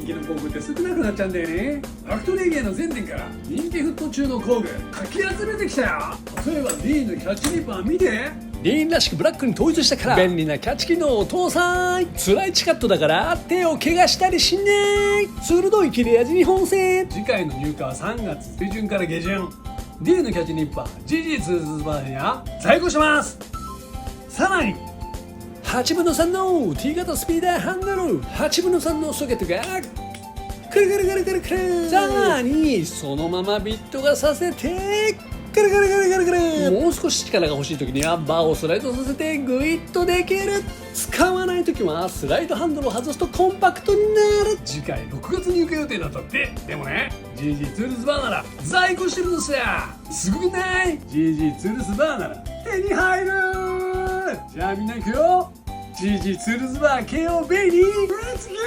気の工具って少なくなっちゃうんだよね。ファクトリーギアの全店から人気沸騰中の工具かき集めてきたよ。例えば D のキャッチリッパー見て。リーンらしくブラックに統一したから便利なキャッチ機能を搭載。スライチカットだから手を怪我したりしない。鋭い切れ味に本線。次回の入荷は3月中旬から下旬。 D のキャッチニッパー Gg ツールズバーには在庫してます。さらに8分の3の T 型スピーダーハンドル、8分の3のソケットがくるくるくるくるくる。さらにそのままビットがさせてくるくるくるくるくる。もう少し力が欲しい時にはバーをスライドさせてグイッとできる。使わない時はスライドハンドルを外すとコンパクトになる。次回6月入荷予定だったって。でもね Gg ツールズバーなら在庫してるんですよ。すごくない？ Gg ツールズバーなら手に入る。じゃあみんな行くよ。Gg ツールズバーKOベイにレッツゴー。